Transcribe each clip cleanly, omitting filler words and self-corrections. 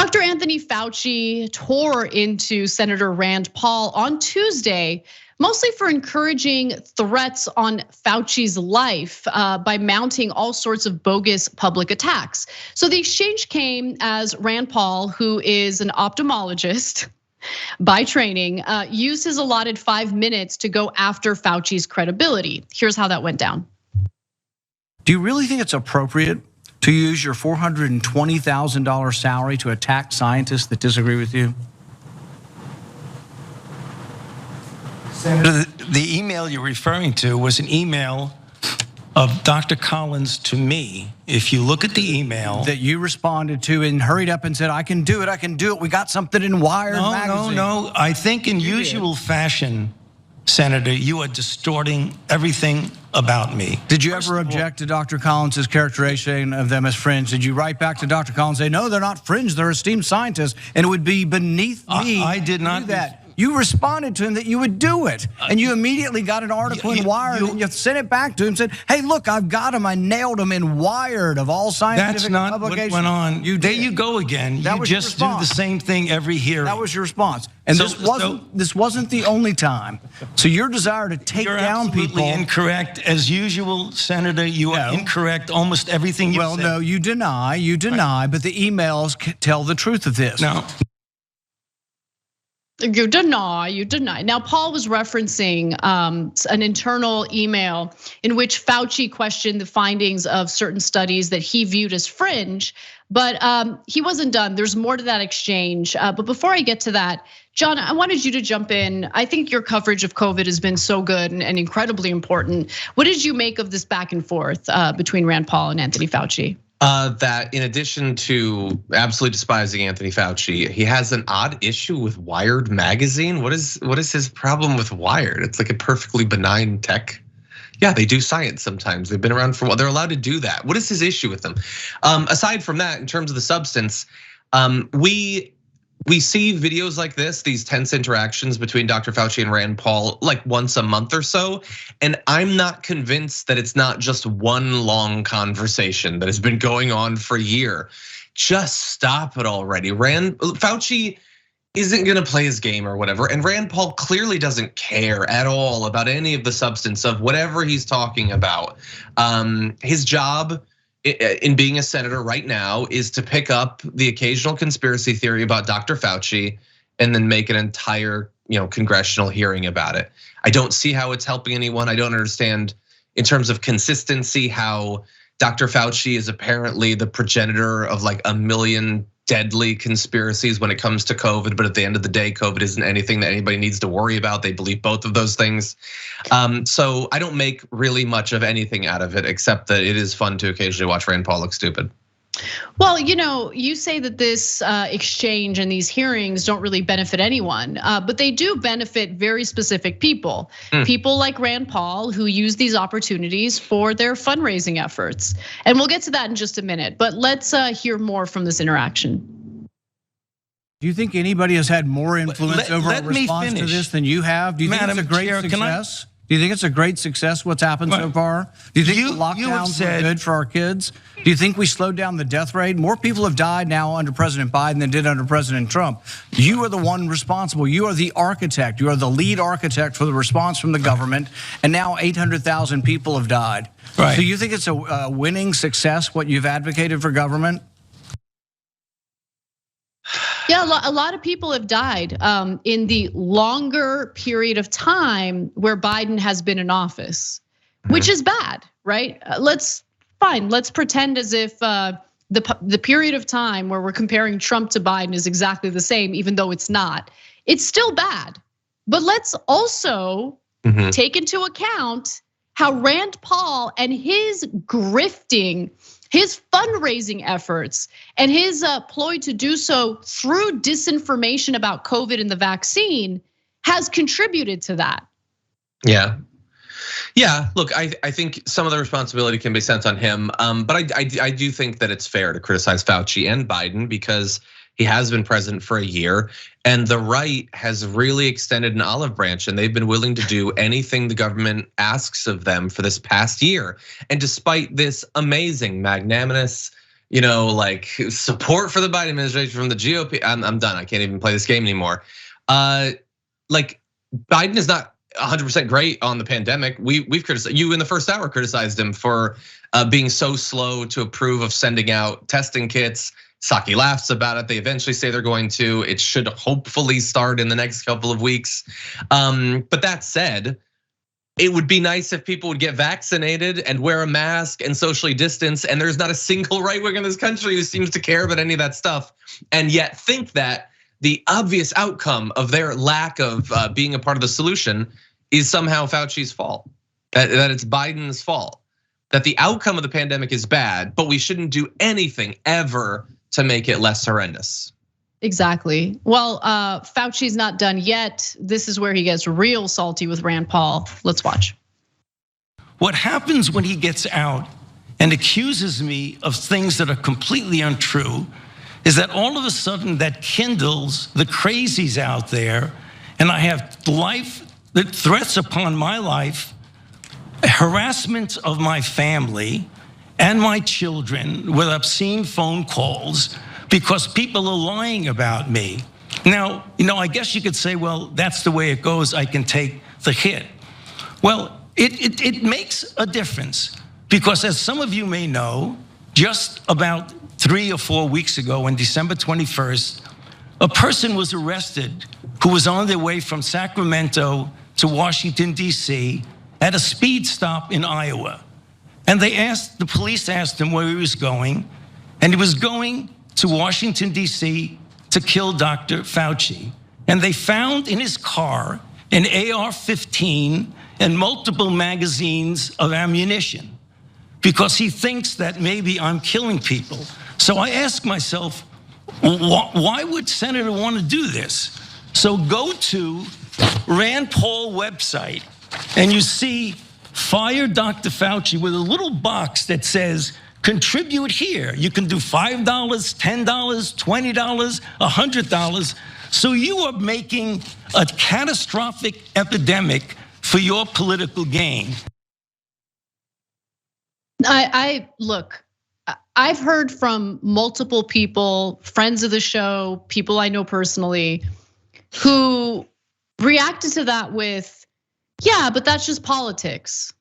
Dr. Anthony Fauci tore into Senator Rand Paul on Tuesday, mostly for encouraging threats on Fauci's life by mounting all sorts of bogus public attacks. So the exchange came as Rand Paul, who is an ophthalmologist by training, used his allotted 5 minutes to go after Fauci's credibility. Here's how that went down. Do you really think it's appropriate to use your $420,000 salary to attack scientists that disagree with you? Senator, the email you're referring to was an email of Dr. Collins to me. If you look at the email that you responded to and hurried up and said, I can do it, I can do it. We got something in Wired magazine. No. I think in usual fashion, Senator, you are distorting everything about me. Did you ever object to Dr. Collins' characterization of them as fringe? Did you write back to Dr. Collins and say, no, they're not fringe, they're esteemed scientists, and it would be beneath me I did not do that? You responded to him that you would do it, and you immediately got an article in Wired, and you sent it back to him and said, hey, look, I've got him, I nailed him in Wired of all scientific publications. That's not what went on. There you go again. You just do the same thing every hearing. That was your response. And this wasn't the only time. So your desire to take down people. You're absolutely incorrect. As usual, Senator, you are incorrect almost everything you said. Well, no, you deny, but the emails tell the truth of this. No. You deny. Now, Paul was referencing an internal email in which Fauci questioned the findings of certain studies that he viewed as fringe, but he wasn't done. There's more to that exchange. But before I get to that, John, I wanted you to jump in. I think your coverage of COVID has been so good and incredibly important. What did you make of this back and forth between Rand Paul and Anthony Fauci? That in addition to absolutely despising Anthony Fauci, he has an odd issue with Wired magazine. What is his problem with Wired? It's like a perfectly benign tech. Yeah, they do science sometimes. They've been around for a while. They're allowed to do that. What is his issue with them? Aside from that, in terms of the substance, we see videos like this, these tense interactions between Dr. Fauci and Rand Paul like once a month or so. And I'm not convinced that it's not just one long conversation that has been going on for a year. Just stop it already. Fauci isn't gonna play his game or whatever. And Rand Paul clearly doesn't care at all about any of the substance of whatever he's talking about. His job in being a senator right now is to pick up the occasional conspiracy theory about Dr. Fauci and then make an entire, congressional hearing about it. I don't see how it's helping anyone. I don't understand in terms of consistency how Dr. Fauci is apparently the progenitor of like a million deadly conspiracies when it comes to COVID, but at the end of the day, COVID isn't anything that anybody needs to worry about. They believe both of those things. So I don't make really much of anything out of it, except that it is fun to occasionally watch Rand Paul look stupid. Well, you say that this exchange and these hearings don't really benefit anyone, but they do benefit very specific people. People like Rand Paul who use these opportunities for their fundraising efforts. And we'll get to that in just a minute, but let's hear more from this interaction. Do you think anybody has had more influence over our response to this than you have? Do you think it's a great success? Do you think it's a great success what's happened so far? Do you think the lockdowns were good for our kids? Do you think we slowed down the death rate? More people have died now under President Biden than did under President Trump. You are the one responsible. You are the architect. You are the lead architect for the response from the government. And now 800,000 people have died. Right. So you think it's a winning success what you've advocated for government? Yeah, a lot of people have died in the longer period of time where Biden has been in office, which is bad, right? Let's pretend as if the period of time where we're comparing Trump to Biden is exactly the same, even though it's not. It's still bad, but let's also take into account how Rand Paul and his grifting, his fundraising efforts, and his ploy to do so through disinformation about COVID and the vaccine has contributed to that. Yeah, look, I think some of the responsibility can be sent on him, but I do think that it's fair to criticize Fauci and Biden because he has been president for a year, and the right has really extended an olive branch, and they've been willing to do anything the government asks of them for this past year. And despite this amazing, magnanimous, like support for the Biden administration from the GOP. I'm done. I can't even play this game anymore. Like Biden is not 100% great on the pandemic. We've criticized, you in the first hour criticized him for being so slow to approve of sending out testing kits. Psaki laughs about it. They eventually say they're going to. It should hopefully start in the next couple of weeks. But that said, it would be nice if people would get vaccinated and wear a mask and socially distance. And there's not a single right wing in this country who seems to care about any of that stuff, and yet think that the obvious outcome of their lack of being a part of the solution is somehow Fauci's fault, that it's Biden's fault, that the outcome of the pandemic is bad, but we shouldn't do anything ever to make it less horrendous. Exactly. Well, Fauci's not done yet. This is where he gets real salty with Rand Paul. Let's watch. What happens when he gets out and accuses me of things that are completely untrue is that all of a sudden that kindles the crazies out there, and I have threats upon my life, harassment of my family and my children with obscene phone calls because people are lying about me. Now, I guess you could say, well, that's the way it goes. I can take the hit. Well, it makes a difference because, as some of you may know, just about 3 or 4 weeks ago, on December 21st, a person was arrested who was on their way from Sacramento to Washington, D.C. at a speed stop in Iowa. And the police asked him where he was going, and he was going to Washington, D.C. to kill Dr. Fauci. And they found in his car an AR-15 and multiple magazines of ammunition because he thinks that maybe I'm killing people. So I ask myself, why would Senator want to do this? So go to Rand Paul website and you see fire Dr. Fauci with a little box that says, contribute here. You can do $5, $10, $20, $100. So you are making a catastrophic epidemic for your political gain. Look, I've heard from multiple people, friends of the show, people I know personally, who reacted to that with, yeah, but that's just politics.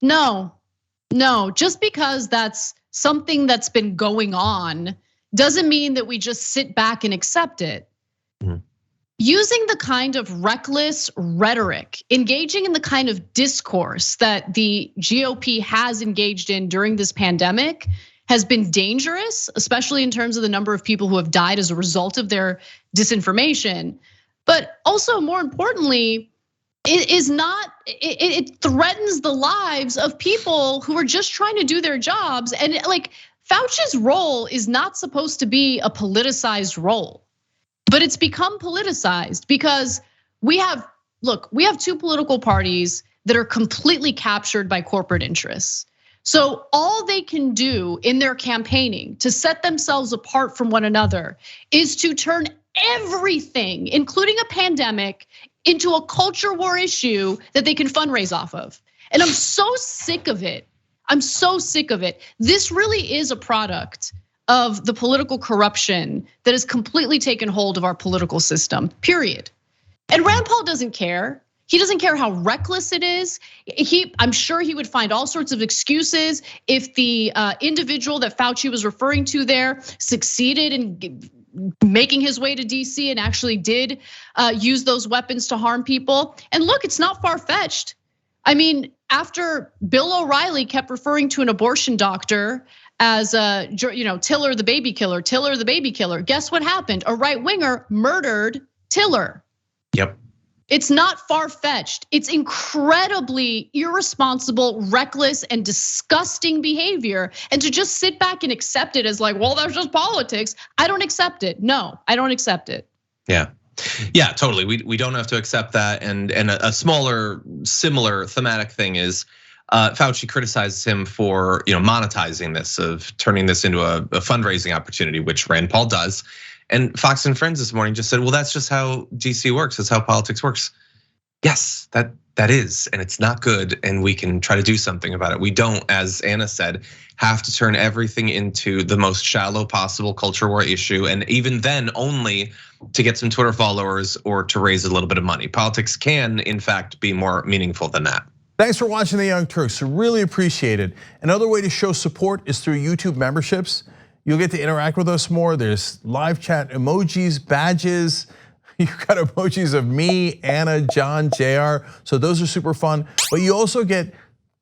No, just because that's something that's been going on doesn't mean that we just sit back and accept it. Mm-hmm. Using the kind of reckless rhetoric, engaging in the kind of discourse that the GOP has engaged in during this pandemic has been dangerous, especially in terms of the number of people who have died as a result of their disinformation. But also, more importantly, it threatens the lives of people who are just trying to do their jobs. And like Fauci's role is not supposed to be a politicized role, but it's become politicized because we have two political parties that are completely captured by corporate interests. So all they can do in their campaigning to set themselves apart from one another is to turn everything, including a pandemic, into a culture war issue that they can fundraise off of. And I'm so sick of it. This really is a product of the political corruption that has completely taken hold of our political system, period. And Rand Paul doesn't care. He doesn't care how reckless it is. I'm sure he would find all sorts of excuses if the individual that Fauci was referring to there succeeded in making his way to DC and actually did use those weapons to harm people. And look, it's not far-fetched. I mean, after Bill O'Reilly kept referring to an abortion doctor as Tiller the baby killer, guess what happened? A right-winger murdered Tiller. Yep. It's not far-fetched. It's incredibly irresponsible, reckless, and disgusting behavior. And to just sit back and accept it as like, well, that's just politics. I don't accept it. No, I don't accept it. Yeah, totally. We don't have to accept that. And a similar thematic thing is Fauci criticizes him for monetizing this, of turning this into a fundraising opportunity, which Rand Paul does. And Fox and Friends this morning just said, well, that's just how DC works. That's how politics works. Yes, that is, and it's not good, and we can try to do something about it. We don't, as Anna said, have to turn everything into the most shallow possible culture war issue, and even then only to get some Twitter followers or to raise a little bit of money. Politics can, in fact, be more meaningful than that. Thanks for watching The Young Turks, really appreciate it. Another way to show support is through YouTube memberships. You'll get to interact with us more. There's live chat emojis, badges. You've got emojis of me, Anna, John, JR. So those are super fun. But you also get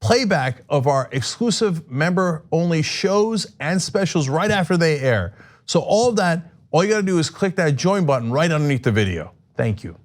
playback of our exclusive member-only shows and specials right after they air. So all of that, all you gotta do is click that join button right underneath the video. Thank you.